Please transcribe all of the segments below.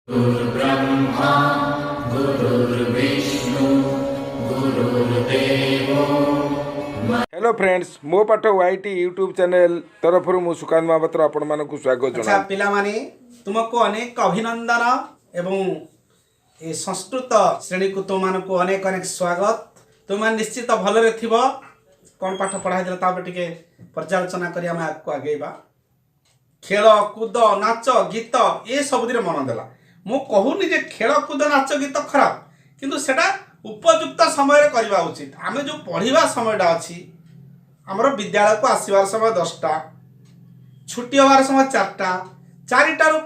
गुरुर्ब्रह्मा गुरुर्विष्णु गुरुर्देवो। हेलो फ्रेंड्स, मो पाठ वाईटी यूट्यूब चैनल तरफ मु सुकांत महापात्र आपण मानक स्वागत अच्छा जनाए। पिला माने तुमको अनेक अभिनंदन एवं ए संस्कृत श्रेणी को तुम मानक अनेक अनेक स्वागत। तुम निश्चित भलरे थिबो। कौन पाठ पढ़ाई दिला ताबे टिके पर्यालोचना करी हम आगको आगेबा। खेल कूद नाच गीत ये सब दिन मन देला। मु कहूनी जे खेल कूद नाच गीत खराब, किंतु सेटा उपयुक्त समय करवा उचित। आमे जो पढ़िबा समयटा अछि हमर विद्यालय को आसीबार समय 10टा, छुट्टी हबार समय 4टा, 4टारू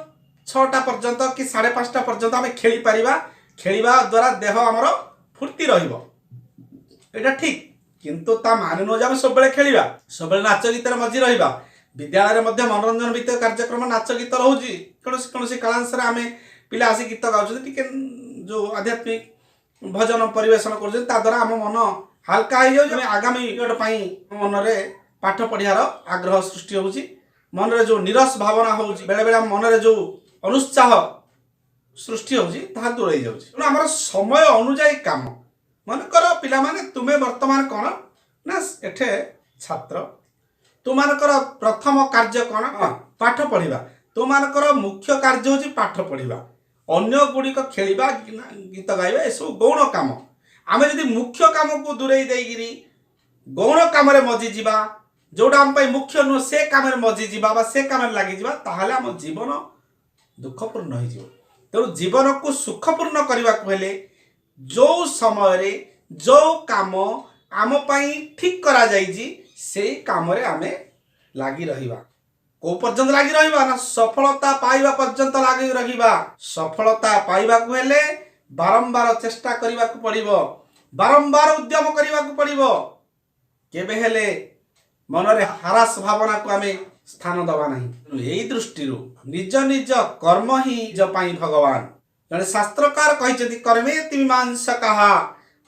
6टा पर्यंत कि 5:30 पर्यंत आमे खेली परिबा। खेलिबा द्वारा देह हमर फुर्ती रहिबो, एटा ठीक। किंतु ता माने न जे आमे सब बेले खेलिबा, सब बेले नाच गीतर मजी रहिबा। विद्यालय रे मध्य मनोरंजन भित्तिक कार्यक्रम नाच गीत रहउजी। कौन कालांश रे आमे पिला आसी गीत गाउछथि, टिके जो आध्यात्मिक भजन परिवेशन कर ता द्वारा आम मन हल्का हो जाए। आगामी पीरियड पाई मन रे पाठ पढ़ियार आग्रह सृष्टि होउची। मन रे जो निरस भावना होउची, बेले बेले मन रे जो अनुत्साह सृष्टि होउची ताहा दूर हो जाउची। तेणु हमर समय अनुଯାयी काम मन कर। पिला माने तुमे वर्तमान कोन ना एठे छात्र, तुमानकर प्रथम कार्य कौन? पाठ पढ़िबा। तुमानकर मुख्य कार्य होची पाठ पढ़िबा। अन्य गुड़िक खेलिबा गीत गाइबा ए सब गौण काम। आमे यदि मुख्य काम को दूरेई देगिरी गौण काम रे मजी जीवा, जोडा हम पई मुख्य न से काम रे मजी जीवा बा से काम रे लागि जीवा, ताहाले हम जीवन दुखपूर्ण होई जीव। तेणु जीवन को सुखपूर्ण करबा को हेले जो समय रे जो काम आम पई ठीक करा जाईजी से काम रे आमे लागी रहिबा। को पर्यंत लागी रहिबा ना सफलता पाइबा पर्यंत लागी रहिबा। सफलता पाइबा को हेले बारंबार चेष्टा करिबा को पड़िबो, बारंबार उद्यम करिबा को पड़िबो। केबे हेले मन रे हरास भावना को आमे स्थान दबा नहीं। एई दृष्टि निज निज कर्म ही निज पाई भगवान। जने शास्त्रकार कहिसेति कर्मेति मीमांसकः,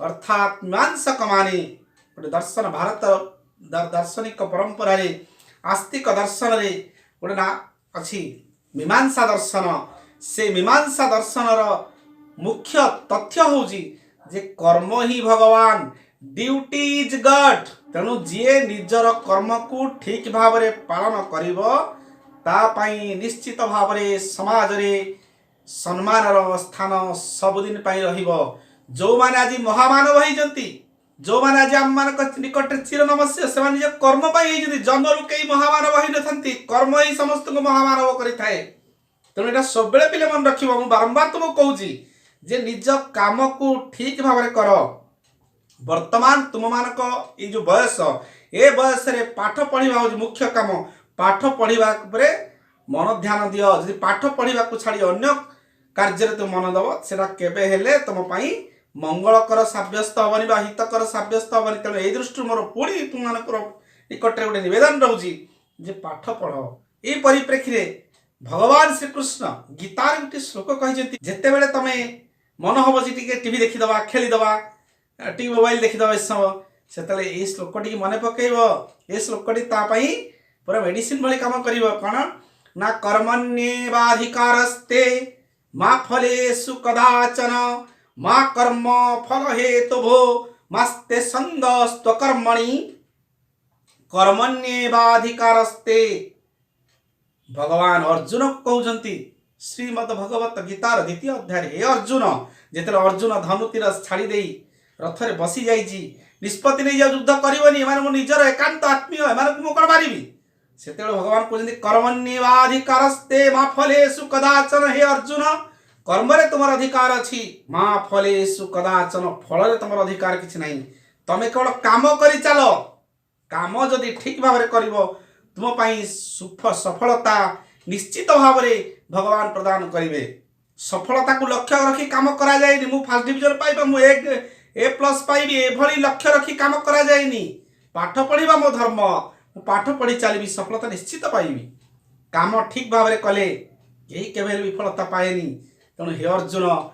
अर्थात मीमांसक माने गोटे दर्शन भारत दार्शनिक परंपरा रे आस्तिक दर्शन रे गोटे ना अछि मीमांसा दर्शन। से मीमांसा दर्शन रो मुख्य तथ्य होउची जे कर्म ही भगवान, ड्यूटी इज गॉड। तेणु जे निजर कर्म को ठीक भाव रे पालन करिवो ता पाई निश्चित भाव रे समाज रे सम्मान रो स्थान सबुदिन पाई रहिबो। जो माने आज महामानव होइजंती, जो माने आज आम मान निकट चिर नमस्य, से माने निज कर्म पाई होइजंती। जन्मरु केई महामानव होई नथंती, कर्म ही समस्त को महामानव करि थाए। तेणु एटा सब बेले पिले मन रखिबो। मु बारंबार तुमको कहूची जे निज काम को ठीक भाव रे करो। वर्तमान तुम मानक ये जो बयस, ए बयस रे पाठ पढ़िबा हो मुख्य काम। पाठ पढ़िबा परे मन ध्यान दियो। जदि पाठ पढ़िबा को छाड़ी अन्य कार्य रे तुम मन दबो, सेटा केबे हेले तुम पई मंगलकर साब्यस्त हबनी बा हितकर साब्यस्त हबनी। तेणु ए दृष्टि मोर पुणी तुम मानकर निकट रे गोटे निवेदन रहउची जे पाठ पढ़ो। ए परिप्रेक्षी रे भगवान श्री कृष्ण गीता रे गोटे श्लोक कहिसेंती, जेते बेले तमे मन हबो जे टिके टीवी देखि दबा, खेली दबा, टीवी मोबाइल देखि दबा सब, सेतले ए श्लोकटी मने पकेइबो। ए श्लोकटी ता पई पूरा मेडिसिन भली काम करिवो। कोन ना कर्मण्येवाधिकारस्ते मा फलेषु कदाचन मा कर्म फल हेतुभो मास्ते संगस्त्वकर्मणि कर्मण्येवाधिकारस्ते। भगवान अर्जुन को कहउजंती श्रीमद् भगवत गीतार 2य अध्याय। हे अर्जुन, जेतले अर्जुन धनुतीर छाड़ी देई रथ रे बसी जाईजी, निष्पत्ति नै युद्ध करिवनी, एमाने मो निजर एकांत आत्मीय, एमाने मो कोन मारिबी। सेतेले भगवान कहउजंती कर्मण्येवाधिकारस्ते मा फलेषु कदाचन। हे अर्जुन, कर्म रे तुमर अधिकार अछि, मा फलेषु कदाचन, फल रे तुमर अधिकार किछि नाही। तमे केवल काम करि चलो। काम जदि ठीक भाव रे करिवो तुम पाई सफलता निश्चित भाव रे भगवान प्रदान करिवे। सफलता को लक्ष्य रखी काम करा जायनी। मु फर्स्ट डिवीजन पाइबा, मु A+ पाइबी, ए भली लक्ष्य रखी काम करा जायनी। पाठ पढ़िबा मो धर्म, मु पाठ पढ़ी चलिबी, सफलता निश्चित पाइबी। काम ठीक भाव रे कले केही केबे विफलता पाएनी। तेणु हे अर्जुन,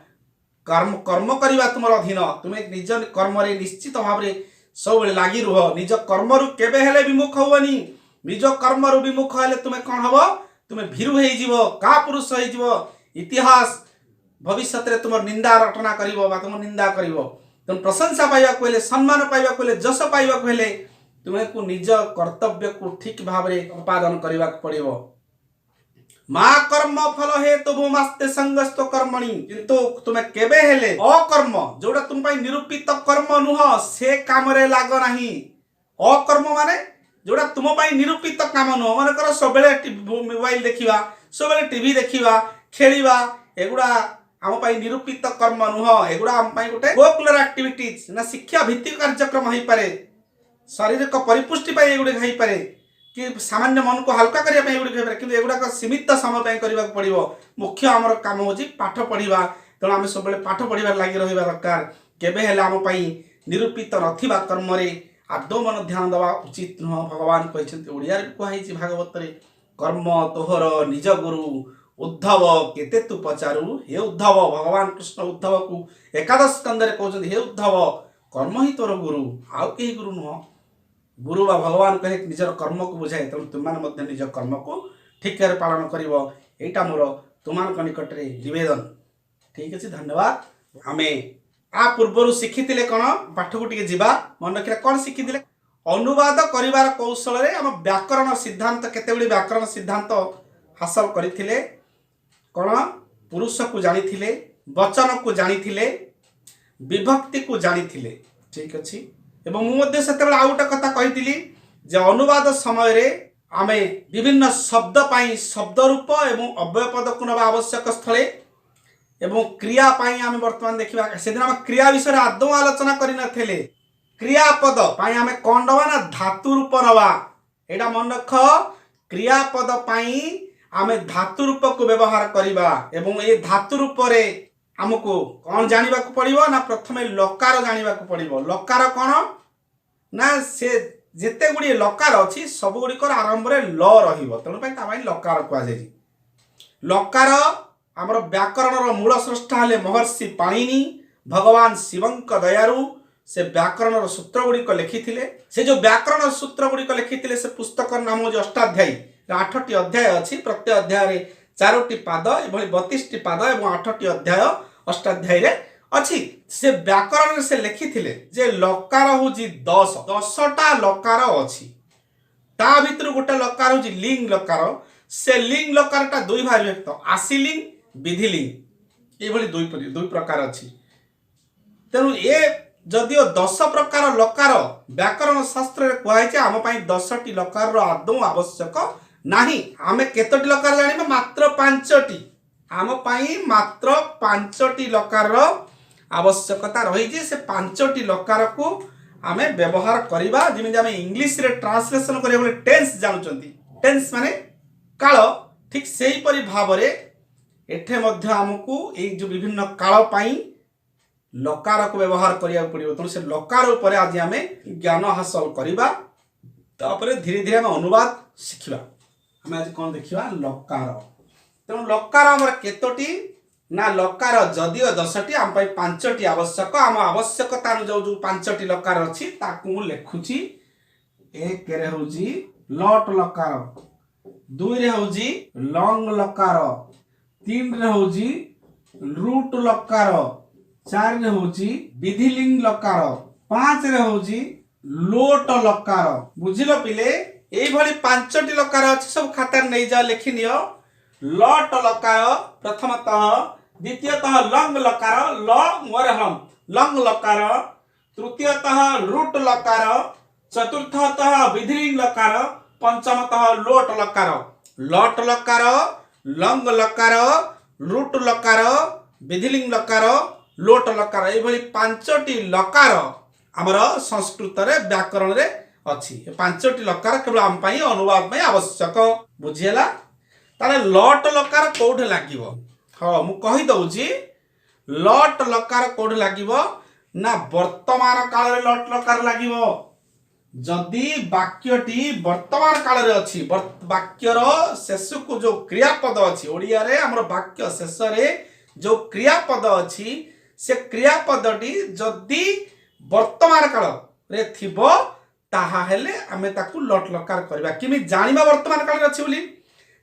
कर्म करिबा तुमर अधीन। तुमे निज कर्म रे निश्चित भाव रे सब बेले लागि रुह। निज कर्म रु केबे हेले विमुख होवनी। निज कर्म रु विमुख हेले तुमे कोन हबो? तुमे भीरु हेई जीवो, का पुरुष हेई जीवो। इतिहास भविष्य में तुम निंदा रटना कर तुम निंदा कर तुम प्रशंसा पाइबा हेले सम्मान पाइबा हेले जश पाइबा हेले तुमको निज कर्तव्य को ठीक भाव में उत्पादन करने पड़ो। माँ कर्म फल हे तो भूमास्ते संगस्त कर्मणि किंतु तुम्हें केबे हेले अकर्म जोड़ा तुम निरूपित कर्म नुह से काम रे लाग नाही। अकर्म माने जोड़ा तुम निरूपित काम नुह मन कर सब मोबाइल देखा सब टीवी देखा खेलिवा एगुड़ा आम निरूपित कर्म नुह एगुड़ा आम गोटे कोकुलर एक्टिविटीज ना शिक्षा भित्तिक कार्यक्रम हो पारे शारीरिक परिपुष्टि एगुड़े हो पारे कि सामान्य मन को हल्का करने कि एगुड़ाक सीमित समय करने पड़ो। मुख्य आमर काम हो पाठ पढ़ा तेणु आम सब पाठ पढ़ा लगी रहा दरकार केबे हेले आम निरूपित नथिबा कर्म रे आदौ मन ध्यान देवा उचित नुह। भगवान कहते ओडिया कहुई भागवत रे कर्म तोहर निज गुरु उद्धव केते तू पचारू हे उद्धव। भगवान कृष्ण उद्धव को एकादश स्कंदे कहते हे उद्धव कर्म ही तोर गुरु आउ कहीं गुरु नुह। गुरु बा भगवान कहे निजर कर्म को बुझाए तेणु तुम निज कर्म को ठीक पालन कर यहाँ मोर तुम निकट में निवेदन। ठीक अच्छे धन्यवाद। आम आ पूर्वर शिखी कौन पाठ को टे जा मन रखा कौन शिखी अनुवाद कर कौशल आम व्याकरण सिद्धांत केते व्याकरण सिद्धांत हासिल करते कौन पुरुष को जानी वचन को जानी विभक्ति को जानी। ठीक अच्छे एवं मुझे से आउ गोटे कथा कही अनुवाद समय रे आमे विभिन्न शब्द पाई शब्द रूप एवं अव्यय पद को नवा आवश्यक स्थले एवं क्रिया पाई आमे वर्तमान देखा से दिन आम क्रिया विषय आदौ आलोचना करते क्रियापद पाई आमे कौन नवा ना धातु रूप नवा एटा मन रख क्रियापद पाई आमे धातु रूप को व्यवहार करवा एवं ये धातु रूप रे आमको कौन जाना पड़ो ना प्रथम लकार जाना पड़ो। लकार कौन ना से जिते गुड़ी लकार अच्छी सब गुड़िक आरंभ में ल तेणु लकार कहुई। लकार आमर व्याकरण मूल स्रष्टा हेले महर्षि पाणिनि भगवान शिवंक दयारु से व्याकरण सूत्र गुड़िक लिखिथिले। से जो व्याकरण सूत्र गुड़िक लिखिथिले से पुस्तक नाम हो अष्टाध्यायी 8टी अध्याय अच्छी प्रत्येक अध्याय 4टी पाद एभली 32टी पाद एवं 8टी अध्याय अष्टाध्यायी अच्छी। से व्याकरण से लिखिथिले जे लकार हूँ 10टा लकार अच्छी ता भितर गोटे लकार हूँ लिंग लकार। से लिंग लकार टा दुई भाग व्यक्त आशीलिंग विधिलिंग ये दुई प्रकार अच्छी। तेणु ये जदिओ 10 प्रकार लकार व्याकरण शास्त्र कहुई आम 10टी लकार आदौ आवश्यक नहीं। आमे केतोटी लकार जानिबा मात्र 5टी आम मात्र 5टी लकार आवश्यकता रही। से 5टी लकार को आम व्यवहार करवा जमी आम इंग्लीश रे ट्रांसलेशन करें टेन्स जानुचंती टेन्स माने काल ठीक से ही परि भाव रे एठे मध्य आमको ये जो विभिन्न काल पाई लकार को व्यवहार करिया पड़िबो। तेणु से लकार उपर आज आम ज्ञान हासिल करवा तापर धीरे धीरे आम अनुवाद शिखिबा। आम आज कौन देखिबा लकार। तेणु लकार आमर केतोटी ना लकार जदिओ 10टी आम 5टी आवश्यक आम आवश्यकता अनुसार जो 5टी लकार अच्छी ताकू लिखुची। 1 रे होजी लट लकार 2 रे होजी लंग लकार 3 रे होजी रूट लकार 4 रे होजी विधिलिंग लकार 5 रे होजी लोट लकार। बुझिल पिले ये भली 5टी लकार अच्छी सब खातार नहीं जा लिखि नियो। लट लकार प्रथमतः द्वितीयतः लंग लकार ल मोरहम लंग लकार तृतीयतः रूट लकार चतुर्थतः विधिलिंग लकार पंचमतः लोट लकार। लट लकार लंग लकार रूट लकार विधिलिंग लकार लोट लकार ये 5टी लकार आमर संस्कृत रे व्याकरण रे अच्छी। 5टी लकार केवल आम अनुवाद आवश्यक बुझीला। ताले लट लकार कोठ लागिबो हाँ मु कहि दउची लट लकार कोठ लागिबो ना वर्तमान काल रे लट लकार लागिबो। जदि वाक्यटी वर्तमान काल रे अछि वाक्यर शेष को जो क्रियापद अछि ओडिया रे हमर वाक्य शेष रे जो क्रियापद अछि से क्रियापदटी जदि वर्तमान काल रे थिबो ताहा हेले आमे ताकू लट लकार करबा। किमि जानिबा वर्तमान काल रे अछि बोली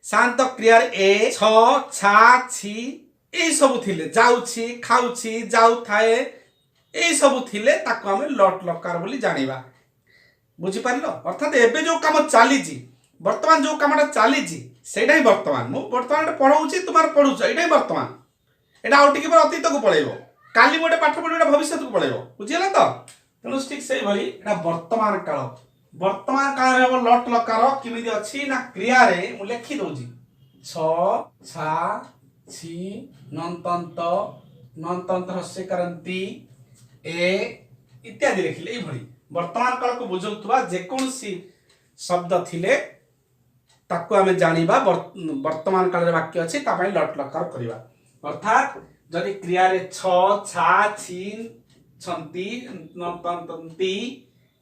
शांत क्रियार ए छ छा छी ଏଇ ସବୁ ଥିଲେ ଯାଉଛି ଖାଉଛି ଯାଉଥାଏ ଏଇ ସବୁ ଥିଲେ ତାକୁ ଆମେ ଲଟ୍ ଲକାର ବୋଲି ଜାଣିବା। ବୁଝିପାରିଲ? ଅର୍ଥାତ୍ ଏବେ ଯୋଉ କାମ ଚାଲିଛି ବର୍ତ୍ତମାନ ଯୋଉ କାମଟା ଚାଲିଛି ସେଇଟା ହିଁ ବର୍ତ୍ତମାନ। ମୁଁ ବର୍ତ୍ତମାନ ଏଟା ପଢଉଛି ତୁମର ପଢୁଛ ଏଇଟା ହିଁ ବର୍ତ୍ତମାନ। ଏଟା ଆଉ ଟିକେ ପରେ ଅତୀତକୁ ପଳେଇବ। କାଲି ମୁଁ ଗୋଟେ ପାଠ ପଢିବି ଏଟା ଭବିଷ୍ୟତକୁ ପଳେଇବ। ବୁଝିହେଲା ତ? ତେଣୁ ଠିକ୍ ସେଇଭଳି ଏଟା ବର୍ତ୍ତମାନ କାଳ। ବର୍ତ୍ତମାନ କାଳରେ ହେବ ଲଟ୍ ଲକାର କେମିତି ଅଛି ନା କ୍ରିୟାରେ ମୁଁ ଲେଖି ଦଉଛି ଛ ଛା ଛି ନନ୍ତନ୍ତ ନନ୍ତନ୍ତ ହସ୍ୟକାରନ୍ତି ଏ ଇତ୍ୟାଦି ଲେଖିଲେ ଏଇଭଳି ବର୍ତ୍ତମାନ କାଳକୁ ବୁଝାଉଥିବା ଯେକୌଣସି ଶବ୍ଦ ଥିଲେ ତାକୁ ଆମେ ଜାଣିବା ବର୍ତ୍ତମାନ କାଳରେ ବାକ୍ୟ ଅଛି ତା ପାଇଁ ଲଟ୍ ଲକାର କରିବା। ଅର୍ଥାତ୍ ଯଦି କ୍ରିୟାରେ ଛ ଛା ଛି ଛନ୍ତି ନନ୍ତନ୍ତି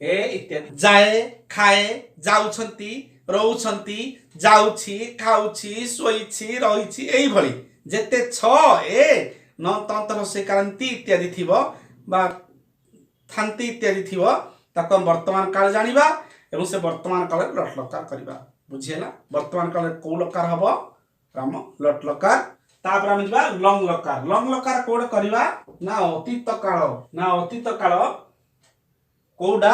ଏ ଇତ୍ୟାଦି ଯାଏ ଖାଏ ଯାଉଛନ୍ତି ରହୁଛନ୍ତି ଯାଉଛି ଖାଉଛି ଶୋଇଛି ରହିଛି ଏଇଭଳି ଯେତେ ଛ ଏ ନନ୍ତନ୍ତ ହସ୍ୟକାରନ୍ତି ଇତ୍ୟାଦି ଥିବ ବା ଥାନ୍ତି ଇତ୍ୟାଦି ଥିବ ତାକୁ ଆମେ ବର୍ତ୍ତମାନ କାଳ ଜାଣିବା ଏବଂ ସେ ବର୍ତ୍ତମାନ କାଳରେ ଲଟ୍ ଲକାର କରିବା। ବୁଝିହେଲା? ବର୍ତ୍ତମାନ କାଳରେ କୋଉ ଲକାର ହବ? ରାମ ଲଟ୍ ଲକାର। ତାପରେ ଆମେ ଯିବା ଲଙ୍ଗ ଲକାର। ଲଙ୍ଗ ଲକାର କୋଉଟା କରିବା ନା ଅତୀତ କାଳ। ନା ଅତୀତ କାଳ କୋଉଟା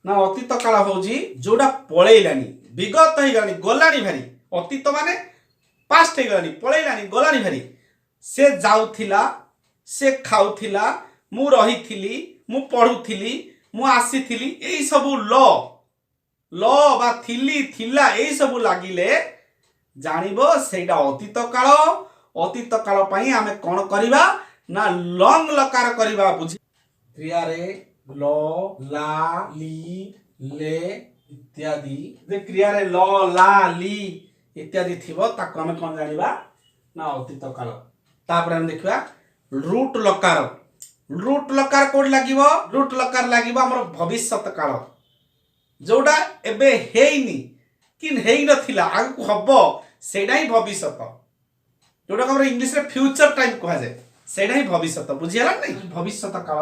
ନା ଅତୀତ କାଳ ହଉଛି ଯୋଉଟା ପଳେଇଲାଣି ବିଗତ ହେଇଗଲାଣି ଗଲାଣି ଭାରି। ଅତୀତ ମାନେ ପାଷ୍ଟ ହେଇଗଲାଣି ପଳେଇଲାଣି ଗଲାଣି ଭାରି। ସେ ଯାଉଥିଲା ସେ ଖାଉଥିଲା ମୁଁ ରହିଥିଲି ମୁଁ ପଢୁଥିଲି ମୁଁ ଆସିଥିଲି ଏଇ ସବୁ ଲ ବା ଥିଲି ଥିଲା ଏଇ ସବୁ ଲାଗିଲେ ଜାଣିବ ସେଇଟା ଅତୀତ କାଳ। ଅତୀତ କାଳ ପାଇଁ ଆମେ କଣ କରିବା ନା ଲଙ୍ଗ ଲକାର କରିବା। ବୁଝି କ୍ରିୟାରେ ଲ ଲା ଲି ଲେ ଇତ୍ୟାଦି ଯେ କ୍ରିୟାରେ ଲ ଲା ଲି ଇତ୍ୟାଦି ଥିବ ତାକୁ ଆମେ କଣ ଜାଣିବା ନା ଅତୀତ କାଳ। ତାପରେ ଆମେ ଦେଖିବା ରୁଟ୍ ଲକାର। ରୁଟ୍ ଲକାର କୋଉଠି ଲାଗିବ? ରୁଟ୍ ଲକାର ଲାଗିବ ଆମର ଭବିଷ୍ୟତ କାଳ ଯୋଉଟା ଏବେ ହେଇନି କି ହେଇନଥିଲା ଆଗକୁ ହବ ସେଇଟା ହିଁ ଭବିଷ୍ୟତ। ଯୋଉଟା ଆମର ଇଂଲିଶରେ ଫ୍ୟୁଚର ଟାଇମ କୁହାଯାଏ ସେଇଟା ହିଁ ଭବିଷ୍ୟତ। ବୁଝିହେଲା ନାଇଁ? ଭବିଷ୍ୟତ କାଳ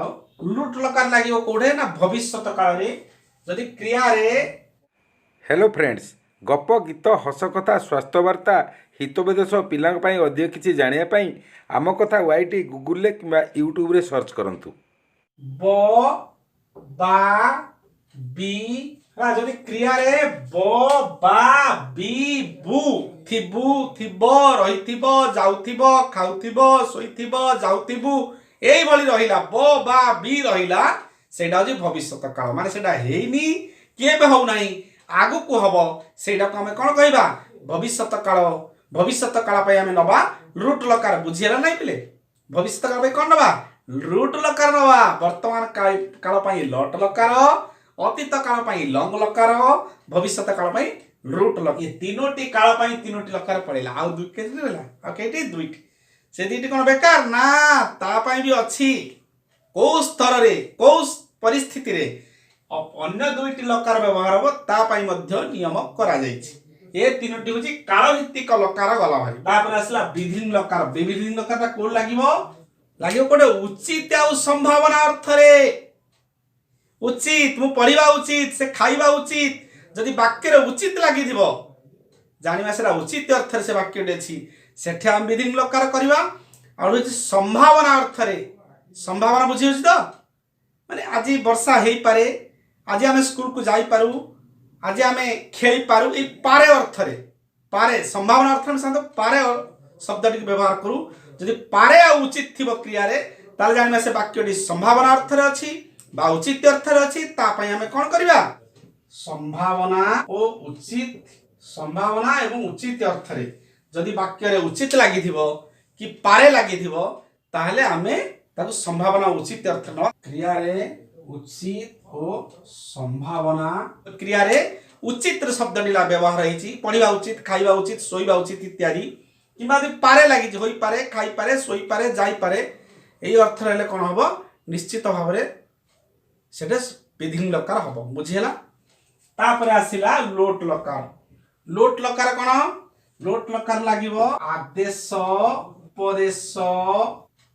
ରୁଟ୍ ଲକାର ଲାଗିବ କୋଉଠି ନା ଭବିଷ୍ୟତ କାଳରେ ଯଦି କ୍ରିୟାରେ ହ୍ୟାଲୋ ଫ୍ରେଣ୍ଡସ୍, ଗପ ଗୀତ ହସ କଥା ସ୍ୱାସ୍ଥ୍ୟବାର୍ତ୍ତା ହିତୋପଦେଶ ପିଲାଙ୍କ ପାଇଁ ଅଧିକ କିଛି ଜାଣିବା ପାଇଁ ଆମ କଥା ୱାଇଟି ଗୁଗୁଲରେ କିମ୍ବା ୟୁଟ୍ୟୁବରେ ସର୍ଚ୍ଚ କରନ୍ତୁ। ବ ବା ବି ଯଦି କ୍ରିୟାରେ ବ ବା ବି ବୁ ଥିବୁ ଥିବ ରହିଥିବ ଯାଉଥିବ ଖାଉଥିବ ଶୋଇଥିବ ଯାଉଥିବୁ ଏଇଭଳି ରହିଲା ବ ବା ବି ରହିଲା ସେଇଟା ହଉଛି ଭବିଷ୍ୟତ କାଳ। ମାନେ ସେଇଟା ହେଇନି କି ଏବେ ହଉନାହିଁ ଆଗକୁ ହବ ସେଇଟାକୁ ଆମେ କଣ କହିବା ଭବିଷ୍ୟତ କାଳ। ଭବିଷ୍ୟତ କାଳ ପାଇଁ ଆମେ ନବା ରୁଟ୍ ଲକାର। ବୁଝିହେଲା ନାଇଁ ପିଲେ? ଭବିଷ୍ୟତ କାଳ ପାଇଁ କଣ ନବା ରୁଟ୍ ଲକାର ନବା। ବର୍ତ୍ତମାନ କାଳ ପାଇଁ ଲଟ୍ ଲକାର ଅତୀତ କାଳ ପାଇଁ ଲଙ୍ଗ ଲକାର ଭବିଷ୍ୟତ କାଳ ପାଇଁ ରୁଟ୍ ଲକାର। ଏ ତିନୋଟି କାଳ ପାଇଁ ତିନୋଟି ଲକାର ପଳେଇଲା ଆଉ ଦୁଇ କେତେ ରହିଲା ଆଉ କେଇଟି ଦୁଇଟି। ସେ ଦୁଇଟି କଣ ବେକାର ନା ତା ପାଇଁ ବି ଅଛି କୋଉ ସ୍ତରରେ କୋଉ ପରିସ୍ଥିତିରେ ଅନ୍ୟ ଦୁଇଟି ଲକାର ବ୍ୟବହାର ହବ ତା ପାଇଁ ମଧ୍ୟ ନିୟମ କରାଯାଇଛି। ଏ ତିନୋଟି ହଉଛି କାଳ ଭିତ୍ତିକ ଲକାର ଗଲା ଭାଇ। ତାପରେ ଆସିଲା ବିଧିଂ ଲକାର। ବିଧିଂ ଲକାରଟା କୋଉଠି ଲାଗିବ? ଲାଗିବ କୋଉଟେ ଉଚିତ ଆଉ ସମ୍ଭାବନା ଅର୍ଥରେ। ଉଚିତ ମୁଁ ପଢିବା ଉଚିତ ସେ ଖାଇବା ଉଚିତ ଯଦି ବାକ୍ୟରେ ଉଚିତ ଲାଗିଥିବ ଜାଣିବା ସେଟା ଉଚିତ ଅର୍ଥରେ ସେ ବାକ୍ୟଟି ଅଛି ସେଠି ଆମେ ବିଧିଂ ଲକାର କରିବା। ଆଉ ହଉଛି ସମ୍ଭାବନା ଅର୍ଥରେ। ସମ୍ଭାବନା ବୁଝି ହଉଛି ତ? ମାନେ ଆଜି ବର୍ଷା ହେଇପାରେ ଆଜି ଆମେ ସ୍କୁଲକୁ ଯାଇପାରୁ ଆଜି ଆମେ ଖେଳିପାରୁ ଏଇ ପାରେ ଅର୍ଥରେ। ପାରେ ସମ୍ଭାବନା ଅର୍ଥରେ ଆମେ ସାଧାରଣତଃ ପାରେ ଶବ୍ଦଟିକୁ ବ୍ୟବହାର କରୁ। ଯଦି ପାରେ ଆଉ ଉଚିତ ଥିବ କ୍ରିୟାରେ ତାହେଲେ ଜାଣିବା ସେ ବାକ୍ୟଟି ସମ୍ଭାବନା ଅର୍ଥରେ ଅଛି ବା ଉଚିତ ଅର୍ଥରେ ଅଛି। ତା ପାଇଁ ଆମେ କଣ କରିବା ସମ୍ଭାବନା ଓ ଉଚିତ ସମ୍ଭାବନା ଏବଂ ଉଚିତ ଅର୍ଥରେ ଯଦି ବାକ୍ୟରେ ଉଚିତ ଲାଗିଥିବ କି ପାରେ ଲାଗିଥିବ ତାହେଲେ ଆମେ ତାକୁ ସମ୍ଭାବନା ଉଚିତ ଅର୍ଥ ନବା। କ୍ରିୟାରେ ଉଚିତ ଓ ସମ୍ଭାବନା କ୍ରିୟାରେ ଉଚିତ ଶବ୍ଦଟି ବ୍ୟବହାର ହେଇଛି ପଢିବା ଉଚିତ ଖାଇବା ଉଚିତ ଶୋଇବା ଉଚିତ ଇତ୍ୟାଦି କିମ୍ବା ଯଦି ପାରେ ଲାଗିଛି ହୋଇପାରେ ଖାଇପାରେ ଶୋଇପାରେ ଯାଇପାରେ ଏଇ ଅର୍ଥରେ ହେଲେ କଣ ହବ ନିଶ୍ଚିତ ଭାବରେ ସେଟା ବିଧିଂ ଲକାର ହବ। ବୁଝିହେଲା? ତାପରେ ଆସିଲା ଲୋଟ୍ ଲକାର। ଲୋଟ୍ ଲକାର କଣ? ଲୋଟ୍ ଲକାର ଲାଗିବ ଆଦେଶ ଉପଦେଶ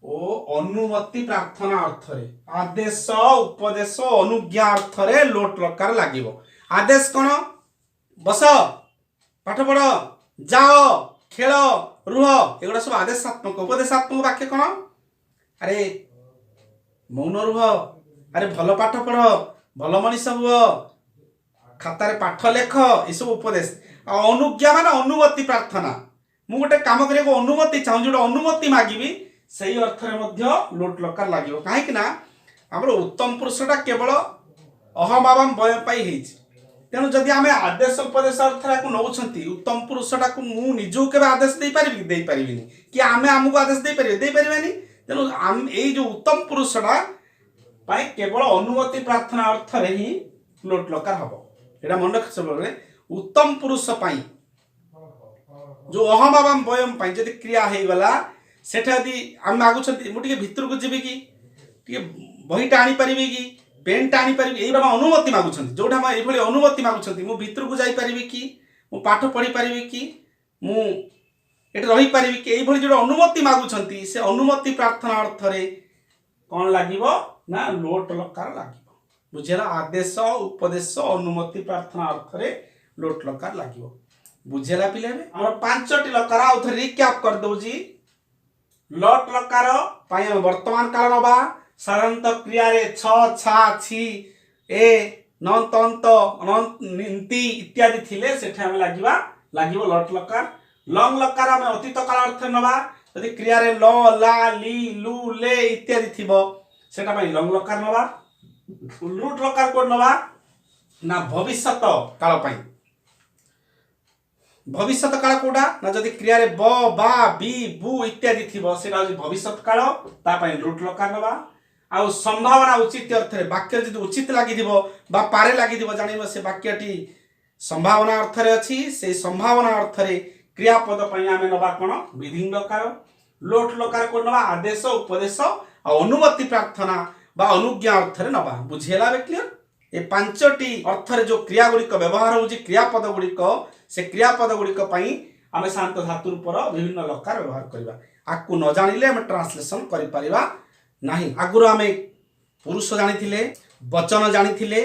ଓ ଅନୁମତି ପ୍ରାର୍ଥନା ଅର୍ଥରେ। ଆଦେଶ ଉପଦେଶ ଅନୁଜ୍ଞା ଅର୍ଥରେ ଲୋଟ୍ ଲକାର ଲାଗିବ। ଆଦେଶ କଣ? ବସ ପାଠ ପଢ ଯାଅ ଖେଳ रुह, एगुड़ा सब आदेशात्मक। उपदेशात्मक वाक्य कौन? अरे मौन रुह, अरे भल पाठ पढ़, भल मनीष हुआ, खातार पाठ लेख, ये सब उपदेश। अनुज्ञा मान अनुमति प्रार्थना। मु गोटे काम करिया अनुमति चाहूँ, जो अनुमति मागिबी सही अर्थ में लोट लकार लगे। कहीं आमर उत्तम पुरुषटा केवल अहम आवाम वयम पाई होइछि। तेणु जदि आम आदेश उपदेश अर्थ को नौछंती, उत्तम पुरुषटा को मु निजु के आदेश दे पारिबी दे पारिबिनी, कि आमे आमको आदेश दे पारिबे दे पारिबानी। तेणु आम ए जो उत्तम पुरुषटा पाई केवल अनुमति प्रार्थना अर्थ रे ही लोट लकार हबो। एटा मन रख सब। उत्तम पुरुष पाई जो अहम आवाम वयम पाई जदि क्रिया हे गला, सेठा यदि आम मागुछंती मु टिके भितर को जीवी कि टिके बहीटा आनी पारिबी कि पेनटा आनी पारिबी, एई बाबा अनुमति मागुछंती। जोटा मा एभली अनुमति मागुछंती, मु भितर को जाई पारिबी कि, मु पाठ पढ़ी पारिबी कि, मु एटे रही पारिबी कि, एभली जो अनुमति मागुछंती से अनुमति प्रार्थना अर्थ रे कोन लागिबो ना लोट लकार लागिबो। बुझेला? आदेश उपदेश अनुमति प्रार्थना अर्थ रे लोट लकार लागिबो। बुझेला पिले? हमर पांचटी लकार आउ थ रिकैप कर दउजी। लट लकार पाई हम वर्तमान काल नबा। साधारणतः क्रिया रे छ, छा, छी, ए, नंत, अंत, अनंत, निंति इत्यादि थिले सेठे हम लागिबो लट लकार। लंग लकार हम अतीत काल अर्थ नबा। यदि क्रिया रे ल, ला, ली, लू, ले इत्यादि थिबो सेटा पाई लंग लकार नबा। लूट लकार को नबा ना भविष्यत काल पाई। भविष्यत काल कोडा ना जदि क्रिया रे ब, बा, बी, बु इत्यादि थिबो सेटा भविष्यत काल, ता पाई लूट लकार नबा। आउ संभावना उचित अर्थ रे वाक्य जदि उचित लागि दिबो बा पारे लागि दिबो जानिबो से वाक्यटी संभावना अर्थ रे अछि। से संभावना अर्थ रे क्रियापद पाई आमे नबा कोन विधिंग लकार। लोट लकार को नबा आदेश उपदेश आ अनुमति प्रार्थना बा अनुज्ञा अर्थ रे नबा। बुझेला बे क्लियर? ए पांचटी अर्थ रे जो क्रिया गुड़िक व्यवहार होउची क्रियापद गुड़िक, से क्रियापद गुड़िक पाई आमे शांत धातु रूपर विभिन्न लकार व्यवहार करबा। आकु न जानिले हम ट्रांसलेशन करि परिबा नाही। आगुर आमे पुरुष जानिथिले, वचन जानिथिले,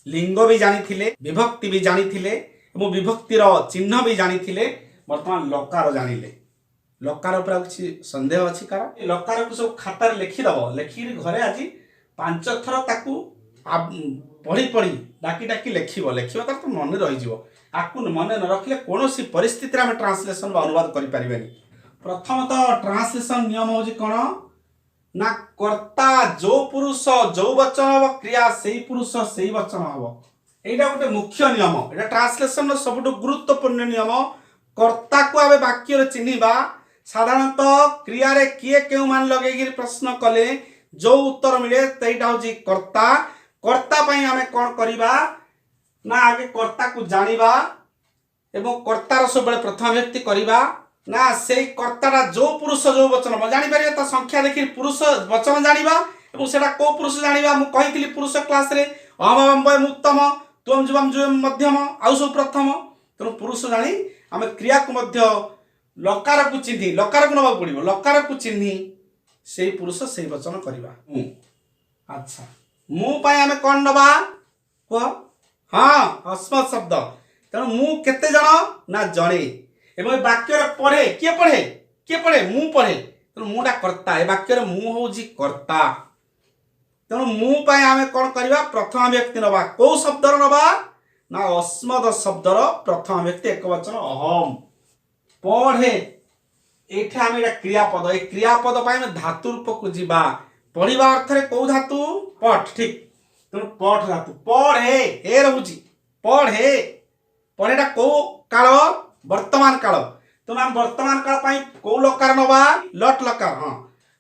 लिंग भी जानिथिले, विभक्ति भी जानिथिले एवं विभक्तिर चिन्ह भी जानिथिले। वर्तमान लकार जानिले। लकार पर किसी संदेह अछि कार? लकार को सब खातार लिखि दबो। लिखि घरे आज 5 थर ताकू पढ़ी पढ़ी डाकी डाकी लिखिबो। लिखिबो तर तो मन रहि जिवो। आकु मन न रखले कोनोसी परिस्थिति रे हम ट्रांसलेशन बा अनुवाद करि परिबेनी। प्रथमतः ट्रांसलेशन नियम होजी कोन ना कर्ता जो पुरुष जो वचन हबो, क्रिया सेही पुरुष सेही वचन हबो। एटा गोटे मुख्य नियम। एटा ट्रांसलेशन रो सबटु गुरुत्वपूर्ण नियम। कर्ता को आबे वाक्य रे चिन्हिबा। साधारणतः क्रिया रे किए केउ मान लगेगी प्रश्न कले जो उत्तर मिले तेटा होजी कर्ता। कर्ता पाई आमे कोन करिबा ना आगे कर्ता को जानिबा एवं कर्तार सब प्रथम व्यक्ति करिबा ना से कर्ताटा जो पुरुष जो वचन जानी पारिबा। ता संख्या देखि पुरुष वचन जानिबा एवं सेटा को पुरुष जानिबा। मु कहितली पुरुष क्लास रे अहम वयम उत्तम, त्वम जुवम जुवम मध्यम आउ सब प्रथम। तेणु पुरुष जानी आमे क्रिया को मध्य लकार को चिन्हि, लकार को नबा पड़िबो। लकार को चिन्हि सेही पुरुष सेही वचन करिबा। अच्छा मु पाई आमे कोन नबा को? हाँ अस्मत् शब्द। तेणु मु केते जण ना जणे एवं वाक्य रे पढ़े किए पढ़े किए पढ़े मु पढ़े। तेणु मुटा कर्ता। ए वाक्य रे मु होउजी कर्ता। तेणु मु पाई आमे कोन करिबा? प्रथम व्यक्ति नबा। को शब्द रो नबा ना अस्मद शब्द रो प्रथम व्यक्ति एक वचन अहम। पढ़े एठा आमे एटा क्रियापद। ए क्रियापद पाई आमे धातु रूप को जिबा। पढ़िबा अर्थ रे को धातु? पठ। ठीक। तेणु पठ धातु। पढ़े ए रहउची पढ़े। पढ़ेटा को काल? वर्तमान काल। तेणु आम वर्तमान काल पाई को लकार नबा? लट लकार। हाँ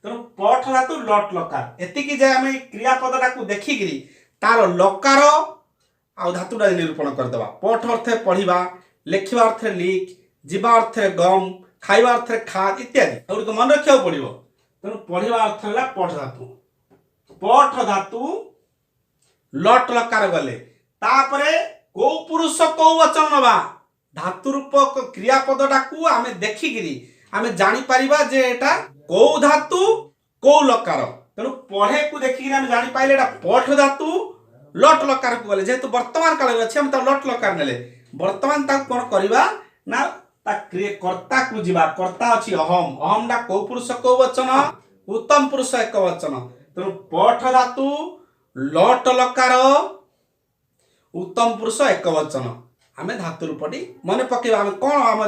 तेणु पठ धातु लट लकार। एतिकी जे आमे क्रियापदटा को देखिगिरी तार लकार आ धातुटा निरूपण करदेबा। पठ अर्थ पढ़िबा, लिखिबा अर्थ लिख, जीवा अर्थ गम, खाइबा अर्थ खा इत्यादि और मन रखा पड़ो। तेणु पढ़िबा अर्थ है पठ धातु। पठ धातु लट लकार गले तापरे को पुरुष को वचन नबा धातु रूप क्रियापदटा को आमे देखिकिरी आमे जानि परिबा जे एटा को धातु को लकार। तेणु पढ़े को देखिकिरी आमे जानि पाइले एटा पठ धातु लट लकार को गले। जेहेतु वर्तमान काल रे अछि हम त लट लकार नेले वर्तमान ता कोन करबा ना कर्ता को जीवा कर्ता अच्छी अहम अहम डा को पुरुष को वचन उत्तम पुरुष एक वचन तेणु पठ धातु लट लकार उत्तम पुरुष एक वचन आम धातु रूपटी मन पकेबा आम कौन आम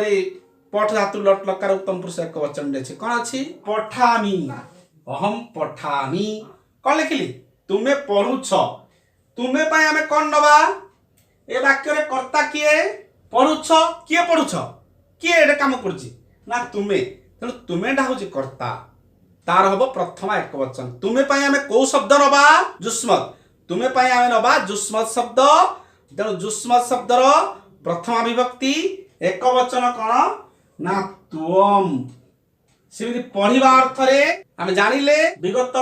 पठ धातु लट लकार उत्तम पुरुष एक वचन अच्छे कौन अच्छी पठामी अहम पठामी कौन लिखिली तुम्हें पढ़ुछ तुम्हें पाई आम कौन नवा ए वाक्य रे कर्ता किए पढ़ुछ किए पढ़ुछ किए एटा काम करुची ना तुम्हें तेणु तुम्हें ढा हूँ कर्ता तार हम प्रथमा एक वचन तुम्हें पाई आम कौ शब्द नवा जुष्मत तुम्हें पाई आम नवा जुष्मत शब्द तेणु जुष्मत शब्दर प्रथमा विभक्ति एक वचन कौन ना तुम सेमती पढ़िबा अर्थ रे आम जानिले विगत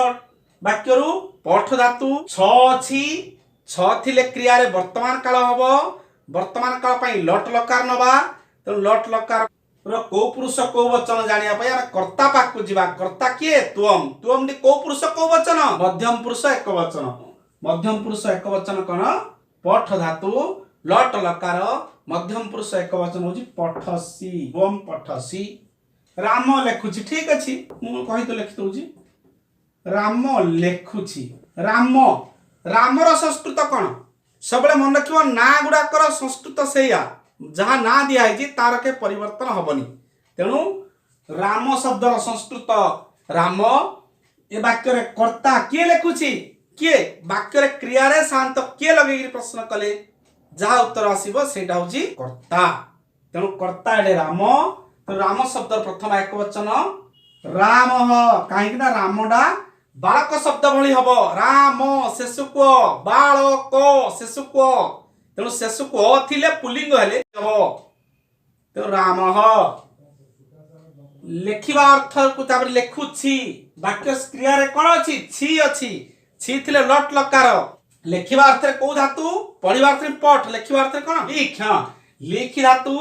वाक्यरू पठ धातु छ अछि छ थिले क्रिया रे वर्तमान काल हबो वर्तमान काल पई लट लकार नवा तो लट लकार रो को पुरुष को वचन जानिया पई आम कर्ता पाक को जीवा कर्ता किए तुम तुम दी को पुरुष को वचन मध्यम पुरुष एक वचन मध्यम पुरुष एक वचन कोन पठ धातु लट लकार मध्यम पुरुष एक वचन होची पठसी ओम पठसी राम लेखुची ठीक अछि मु कहि तो लिखि दउची राम लेखुची राम रामर संस्कृत कौन सब मन रखियो ना गुड़ाकर संस्कृत सेया जहाँ ना दिया है तार के परिवर्तन हबनी तेणु राम शब्दर संस्कृत राम ए वाक्य रे कर्ता किए लेखुची किए वाक्य रे क्रिया रे शांत किए लगे प्रश्न कले जहाँ उत्तर आसीबो सेटा होची कर्ता तेणु कर्ता एडे राम तो राम शब्द प्रथम एक वचन राम कहीं ना रामडा बालक शब्द भली हम राम शेषुक बालक शेषुक तेणु शेषुक थिले पुलिंग हेले तो राम लेखिबा अर्थ को तापर लेखुछि वाक्य क्रिया रे कोन अछि छी थिले लट लकार लेखिबा अर्थ रे को धातु पढ़िबा अर्थ रे पठ लेखिबा अर्थ रे कोन लिख लिखि धातु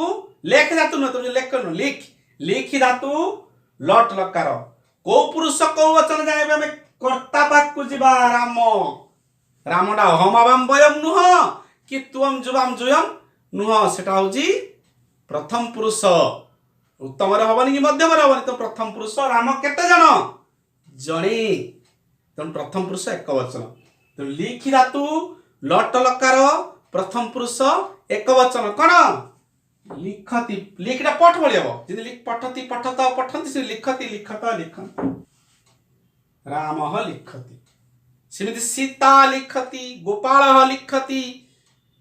लेख धातु न तुम लेख न लिख लिखि धातु लट लकार को पुरुष को वचन जाने में कर्ता पाक को जीवा राम रामडा हम आबाम बयम नुह कि तुम जुबाम जुयम नुह सेटा होजी प्रथम पुरुष उत्तम रे हबनी कि मध्यम रे हबनी तो प्रथम पुरुष राम केते जण जणे तो प्रथम पुरुष एक वचन तो लिखि धातु लट लकार प्रथम पुरुष एक वचन कोन लिखति लिखटा पठ भली हबो जे लिख पठति पठत पठन्ति से लिखति लिखत लिखन्ति राम लिखति सेमिति सीता लिखति गोपाल लिखति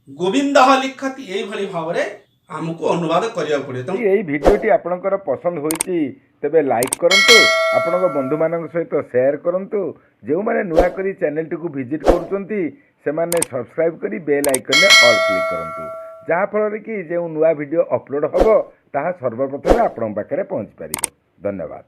गोविंद लिखति एई भली भाव रे हमको अनुवाद करिया पड़े तो एई भिडियोटी आपनकर पसंद होईची तेबे लाइक करंतु आपनक बंधु मानक सहित शेयर करंतु जे माने नुआ करी चैनल टी को विजिट करूचंती से माने सब्सक्राइब करी बेल आइकन ने ऑल क्लिक करंतु जहाँ फल कि जो नुआ वीडियो अपलोड हम ताहा सर्वप्रथम आपण पाखे पहुँच पार। धन्यवाद।